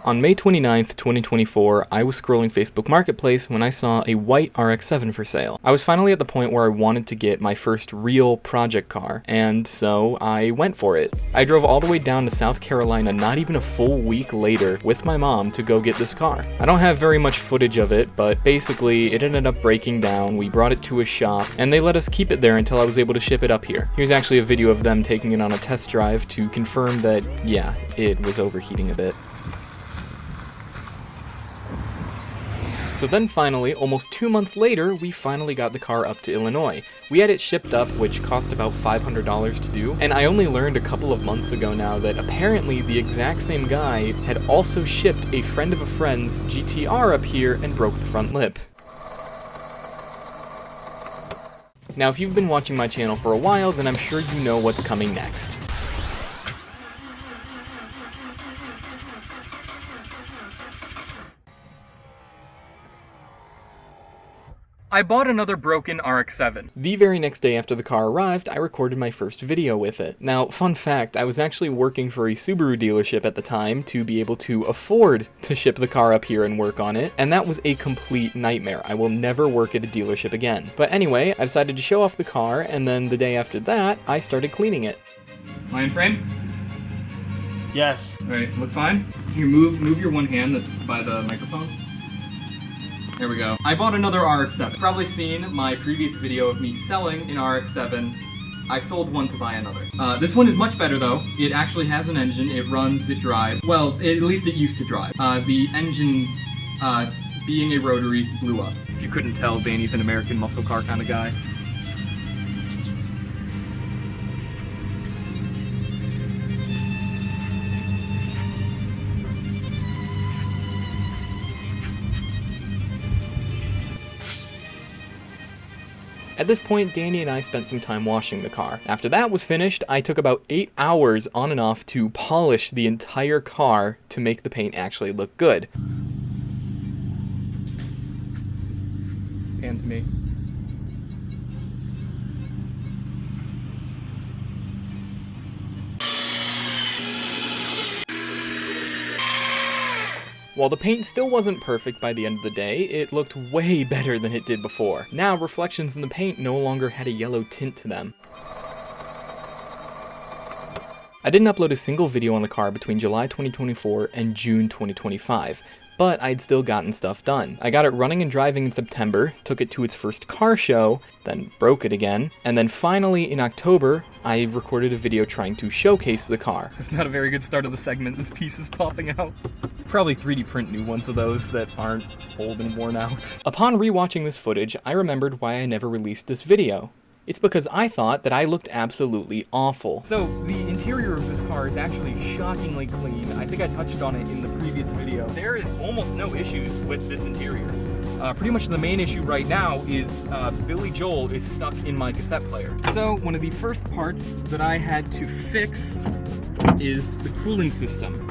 On May 29th, 2024, I was scrolling Facebook Marketplace when I saw a white RX-7 for sale. I was finally at the point where I wanted to get my first real project car, and so I went for it. I drove all the way down to South Carolina not even a full week later with my mom to go get this car. I don't have very much footage of it, but basically it ended up breaking down, we brought it to a shop, and they let us keep it there until I was able to ship it up here. Here's actually a video of them taking it on a test drive to confirm that, yeah, it was overheating a bit. So then finally, almost 2 months later, we finally got the car up to Illinois. We had it shipped up, which cost about $500 to do, and I only learned a couple of months ago now that apparently the exact same guy had also shipped a friend of a friend's GTR up here and broke the front lip. Now, if you've been watching my channel for a while, then I'm sure you know what's coming next. I bought another broken RX-7. The very next day after the car arrived, I recorded my first video with it. Now, fun fact, I was actually working for a Subaru dealership at the time to be able to afford to ship the car up here and work on it, and that was a complete nightmare. I will never work at a dealership again. But anyway, I decided to show off the car, and then the day after that, I started cleaning it. Am I in frame? Yes. Alright, look fine. Here, move your one hand that's by the microphone. There we go. I bought another RX-7. You've probably seen my previous video of me selling an RX-7. I sold one to buy another. This one is much better though. It actually has an engine, it runs, it drives. Well, at least it used to drive. The engine, being a rotary, blew up. If you couldn't tell, Danny's an American muscle car kind of guy. At this point, Danny and I spent some time washing the car. After that was finished, I took about 8 hours on and off to polish the entire car to make the paint actually look good. Pan to me. While the paint still wasn't perfect by the end of the day, it looked way better than it did before. Now, reflections in the paint no longer had a yellow tint to them. I didn't upload a single video on the car between July 2024 and June 2025. But I'd still gotten stuff done. I got it running and driving in September, took it to its first car show, then broke it again, and then finally in October, I recorded a video trying to showcase the car. That's not a very good start of the segment, this piece is popping out. Probably 3D print new ones of those that aren't old and worn out. Upon rewatching this footage, I remembered why I never released this video. It's because I thought that I looked absolutely awful. So, the interior of this car is actually shockingly clean. I think I touched on it in the previous video. There is almost no issues with this interior. Pretty much the main issue right now is Billy Joel is stuck in my cassette player. So, one of the first parts that I had to fix is the cooling system.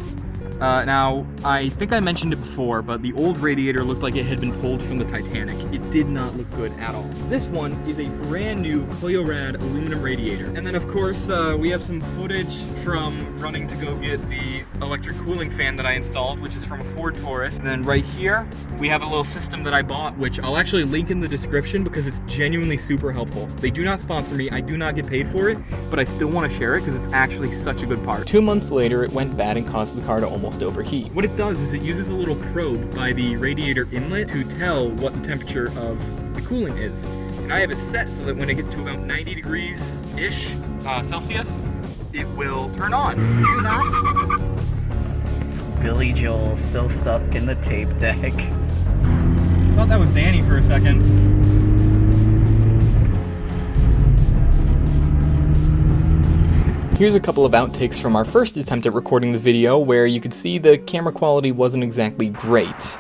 Now, I think I mentioned it before, but the old radiator looked like it had been pulled from the Titanic. It did not look good at all. This one is a brand new Koyorad aluminum radiator. And then of course, we have some footage from running to go get the electric cooling fan that I installed, which is from a Ford Taurus. And then right here, we have a little system that I bought, which I'll actually link in the description because it's genuinely super helpful. They do not sponsor me, I do not get paid for it, but I still want to share it because it's actually such a good part. 2 months later, it went bad and caused the car to almost overheat. What it does is it uses a little probe by the radiator inlet to tell what the temperature of the cooling is. And I have it set so that when it gets to about 90 degrees-ish Celsius, it will turn on. Turn on? Billy Joel still stuck in the tape deck. Thought that was Danny for a second. Here's a couple of outtakes from our first attempt at recording the video where you could see the camera quality wasn't exactly great.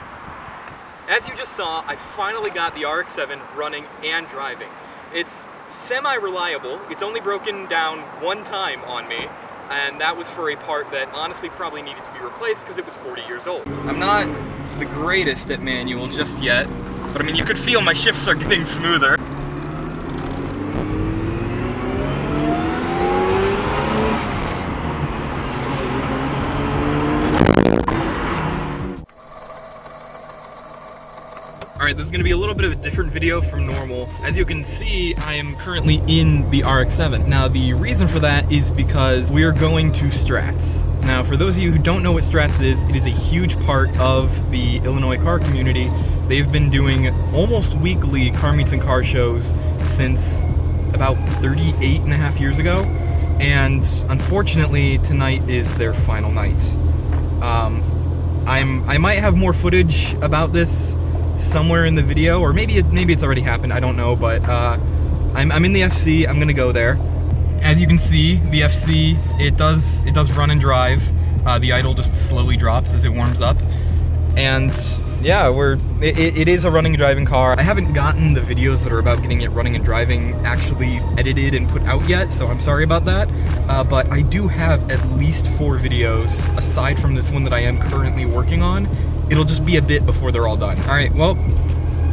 As you just saw, I finally got the RX-7 running and driving. It's semi-reliable. It's only broken down one time on me, and that was for a part that honestly probably needed to be replaced because it was 40 years old. I'm not the greatest at manual just yet, but I mean, you could feel my shifts are getting smoother. Alright, this is going to be a little bit of a different video from normal. As you can see, I am currently in the RX-7. Now, the reason for that is because we are going to Strats. Now, for those of you who don't know what Strats is, it is a huge part of the Illinois car community. They've been doing almost weekly car meets and car shows since about 38 and a half years ago. And unfortunately, tonight is their final night. I might have more footage about this somewhere in the video, or maybe it's already happened, I don't know, but I'm in the FC, I'm gonna go there. As you can see, the FC, it does run and drive. The idle just slowly drops as it warms up. And yeah, it is a running and driving car. I haven't gotten the videos that are about getting it running and driving actually edited and put out yet, so I'm sorry about that. But I do have at least 4 videos, aside from this one that I am currently working on. It'll just be a bit before they're all done. All right, well,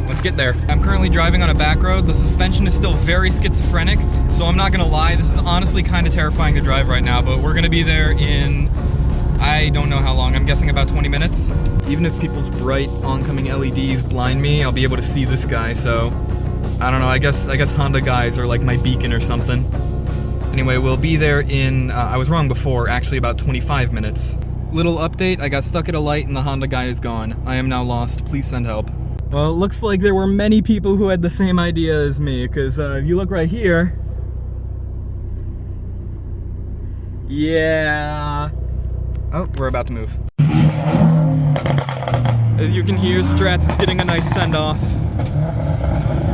let's get there. I'm currently driving on a back road. The suspension is still very schizophrenic, so I'm not gonna lie, this is honestly kind of terrifying to drive right now, but we're gonna be there in, I don't know how long, I'm guessing about 20 minutes. Even if people's bright oncoming LEDs blind me, I'll be able to see this guy, so I don't know, I guess Honda guys are like my beacon or something. Anyway, we'll be there in, I was wrong before, actually about 25 minutes. Little update, I got stuck at a light and the Honda guy is gone. I am now lost, please send help. Well, it looks like there were many people who had the same idea as me, because if you look right here, yeah. Oh, we're about to move. As you can hear, Strats is getting a nice send-off.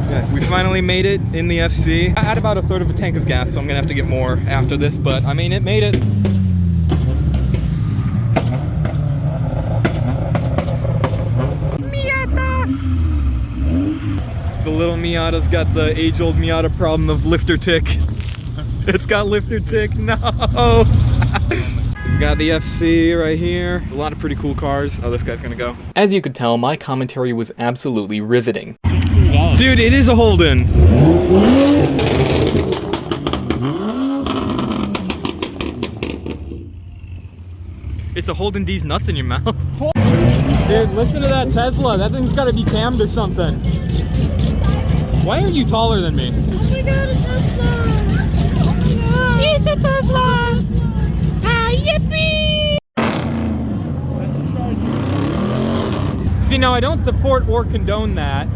Yeah, we finally made it in the FC. I had about 1/3 of a tank of gas, so I'm gonna have to get more after this, but I mean, it made it. The little Miata's got the age-old Miata problem of lifter tick. It's got lifter tick, no! We've got the FC right here. There's a lot of pretty cool cars. Oh, this guy's gonna go. As you could tell, my commentary was absolutely riveting. Dude, it is a Holden! It's a Holden D's nuts in your mouth. Dude, listen to that Tesla. That thing's gotta be cammed or something. Why are you taller than me? Oh my god, a Tesla! Oh my god! It's a Tesla! Ah, yippee! That's a Charger. See, now I don't support or condone that.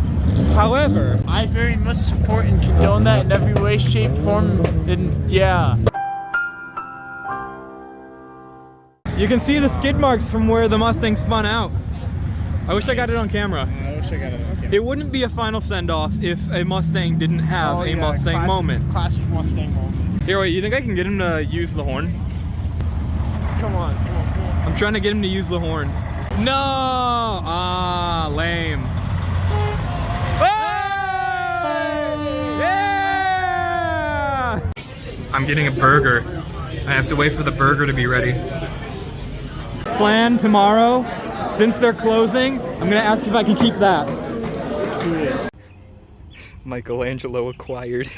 However, I very much support and condone that in every way, shape, form, and yeah. you can see the skid marks from where the Mustang spun out. I wish I got it on camera. I wish I got it on camera. It wouldn't be a final send-off if a Mustang didn't have a Mustang moment. Classic Mustang moment. Here, wait, you think I can get him to use the horn? Come on. I'm trying to get him to use the horn. No! Ah, lame. Hey! Yeah! I'm getting a burger. I have to wait for the burger to be ready. Plan tomorrow, since they're closing, I'm gonna ask if I can keep that. Michelangelo acquired.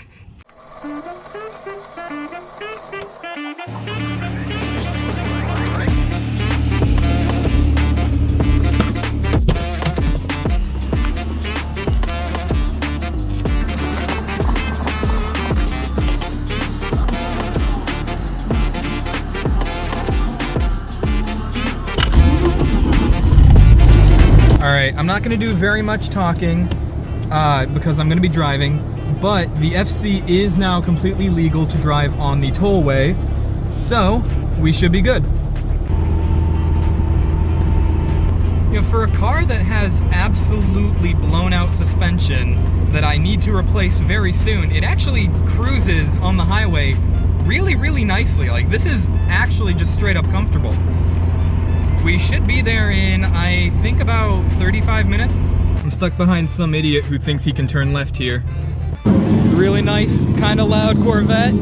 Alright, I'm not going to do very much talking because I'm going to be driving, but the FC is now completely legal to drive on the tollway, so we should be good. You know, for a car that has absolutely blown out suspension that I need to replace very soon, it actually cruises on the highway really, really nicely. Like, this is actually just straight up comfortable. We should be there in, I think, about 35 minutes. I'm stuck behind some idiot who thinks he can turn left here. Really nice, kind of loud Corvette.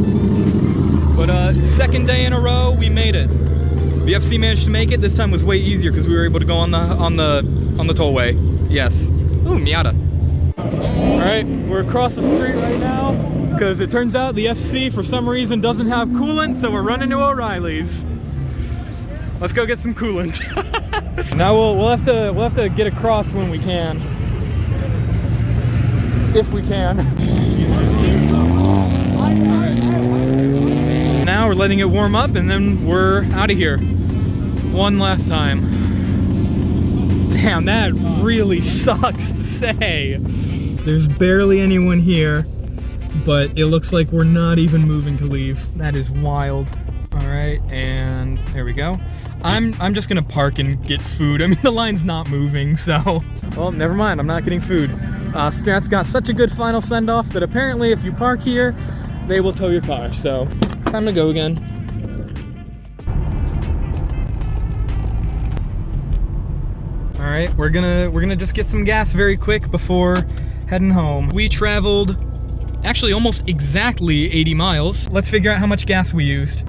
But second day in a row, we made it. The FC managed to make it. This time was way easier because we were able to go on the tollway. Yes. Ooh, Miata. All right, we're across the street right now because it turns out the FC for some reason doesn't have coolant, so we're running to O'Reilly's. Let's go get some coolant. Now we'll have to get across when we can. if we can. Now we're letting it warm up and then we're out of here. One last time. Damn, that really sucks to say. There's barely anyone here, but it looks like we're not even moving to leave. That is wild. All right, and there we go. I'm just gonna park and get food. I mean, the line's not moving, so. Well, never mind, I'm not getting food. Strats got such a good final send-off that apparently if you park here, they will tow your car, so time to go again. All right, we're gonna just get some gas very quick before heading home. We traveled actually almost exactly 80 miles. Let's figure out how much gas we used.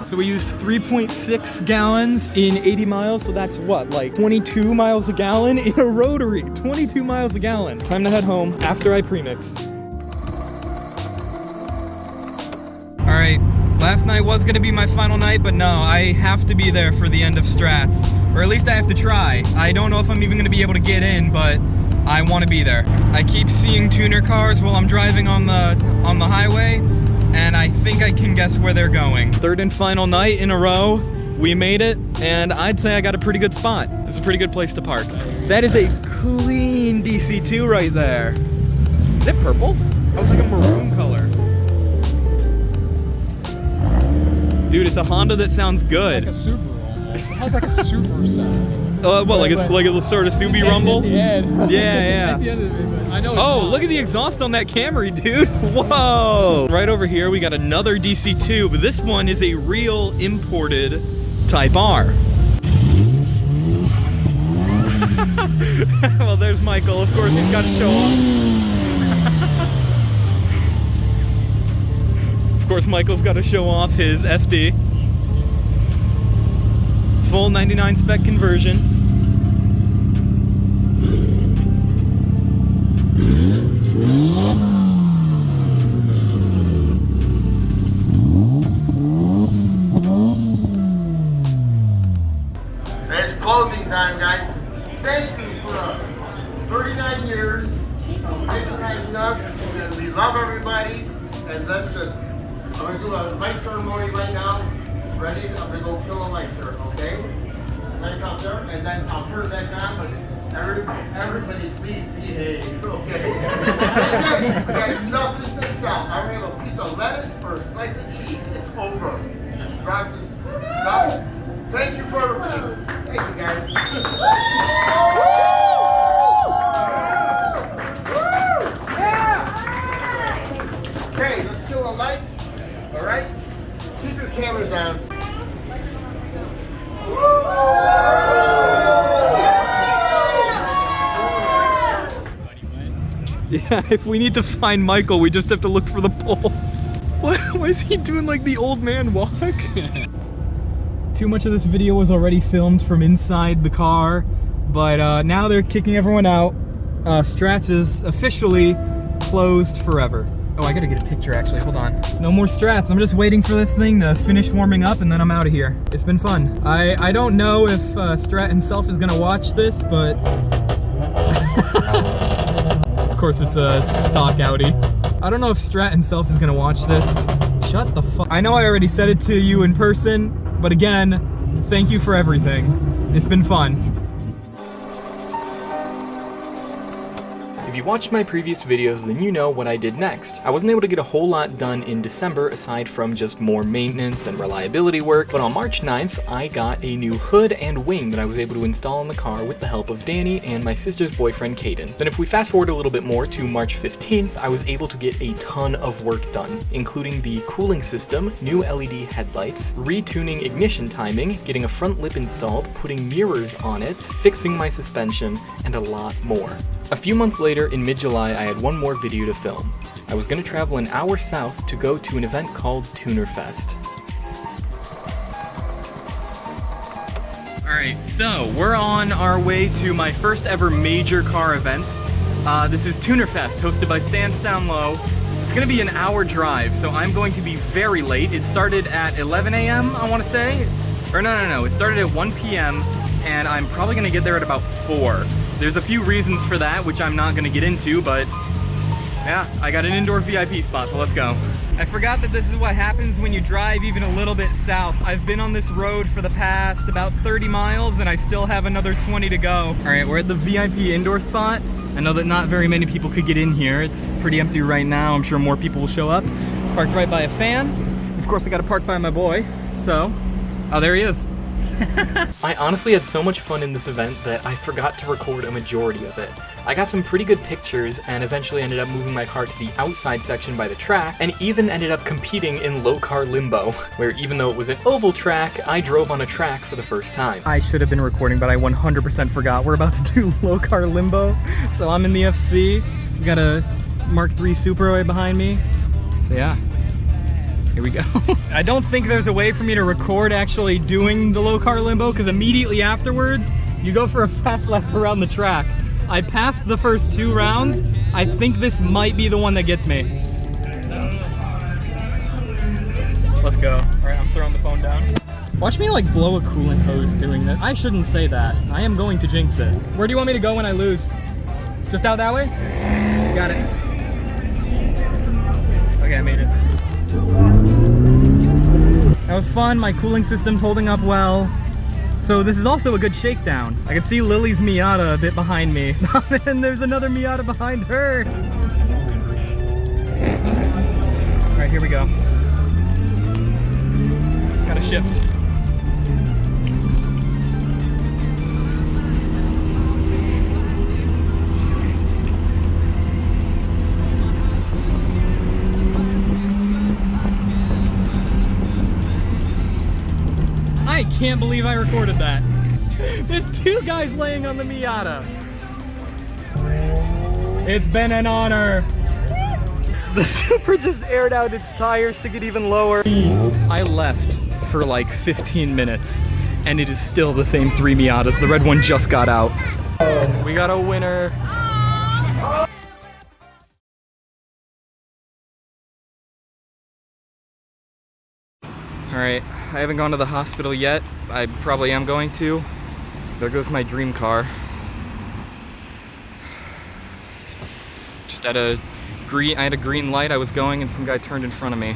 So we used 3.6 gallons in 80 miles, so that's what, like 22 miles a gallon in a rotary. 22 miles a gallon. Time to head home after I premix. All right, last night was gonna be my final night, but no, I have to be there for the end of Strats. Or at least I have to try. I don't know if I'm even gonna be able to get in, but I wanna be there. I keep seeing tuner cars while I'm driving on the highway, and I think I can guess where they're going. Third and final night in a row, we made it, and I'd say I got a pretty good spot. It's a pretty good place to park. That is a clean DC2 right there. Is it purple? That was like a maroon color. Dude, it's a Honda that sounds good. Like a Subaru almost. It has like a Subaru sound. What, like a sort of Subi rumble? At the end. Yeah. At the end of it, but I know it's Oh, not. look at the exhaust on that Camry, dude. Whoa. Right over here, we got another DC2, but this one is a real imported Type R. Well, there's Michael. Of course, he's got to show off. Of course, Michael's got to show off his FD. Full 99 spec conversion. It's closing time, guys. Thank you for 39 years of patronizing us, and we love everybody. And let's just, I'm gonna do a light ceremony right now. Ready? I'm gonna go kill a light, sir. Okay? Lights out there, and then I'll turn that down. But everybody, please behave. Okay? That's it. We got nothing to sell. I don't have a piece of lettuce or a slice of cheese. It's over. Strats is done. Thank you for everything. Thank you, guys. Okay, let's kill the lights. All right? Keep your cameras on. Yeah, if we need to find Michael, we just have to look for the pole. Why is he doing like the old man walk? Too much of this video was already filmed from inside the car, but now they're kicking everyone out. Strats is officially closed forever. Oh, I gotta get a picture actually, hold on. No more Strats, I'm just waiting for this thing to finish warming up and then I'm out of here. It's been fun. I don't know if Strat himself is gonna watch this, but... Of course it's a stock Audi. I don't know if Strat himself is gonna watch this. Shut the fuck. I know I already said it to you in person, but again, thank you for everything. It's been fun. If you watched my previous videos, then you know what I did next. I wasn't able to get a whole lot done in December aside from just more maintenance and reliability work, but on March 9th, I got a new hood and wing that I was able to install in the car with the help of Danny and my sister's boyfriend, Caden. Then if we fast forward a little bit more to March 15th, I was able to get a ton of work done, including the cooling system, new LED headlights, retuning ignition timing, getting a front lip installed, putting mirrors on it, fixing my suspension, and a lot more. A few months later, in mid-July, I had one more video to film. I was going to travel an hour south to go to an event called Tunerfest. Alright, so we're on our way to my first ever major car event. This is Tunerfest, hosted by Stands Down Low. It's going to be an hour drive, so I'm going to be very late. It started at 11 a.m., I want to say. Or no, it started at 1 p.m., and I'm probably going to get there at about 4. There's a few reasons for that, which I'm not gonna get into, but yeah, I got an indoor VIP spot, so let's go. I forgot that this is what happens when you drive even a little bit south. I've been on this road for the past about 30 miles and I still have another 20 to go. All right, we're at the VIP indoor spot. I know that not very many people could get in here. It's pretty empty right now. I'm sure more people will show up. Parked right by a fan. Of course, I gotta park by my boy, so, oh, there he is. I honestly had so much fun in this event that I forgot to record a majority of it. I got some pretty good pictures and eventually ended up moving my car to the outside section by the track and even ended up competing in low car limbo, where even though it was an oval track, I drove on a track for the first time. I should have been recording, but I 100% forgot. We're about to do low car limbo, so I'm in the FC. We got a Mark III Supra right behind me, so yeah. Here we go. I don't think there's a way for me to record actually doing the low car limbo because immediately afterwards, you go for a fast lap around the track. I passed the first 2 rounds. I think this might be the one that gets me. Let's go. All right, I'm throwing the phone down. Watch me like blow a coolant hose doing this. I shouldn't say that. I am going to jinx it. Where do you want me to go when I lose? Just out that way? Got it. Okay, I made it. That was fun, my cooling system's holding up well. So this is also a good shakedown. I can see Lily's Miata a bit behind me. And there's another Miata behind her. All right, here we go. Gotta shift. I can't believe I recorded that. There's 2 guys laying on the Miata. It's been an honor. The Supra just aired out its tires to get even lower. I left for like 15 minutes and it is still the same 3 Miatas. The red one just got out. We got a winner. All right, I haven't gone to the hospital yet. I probably am going to. There goes my dream car. Just at a green, I had a green light, I was going and some guy turned in front of me.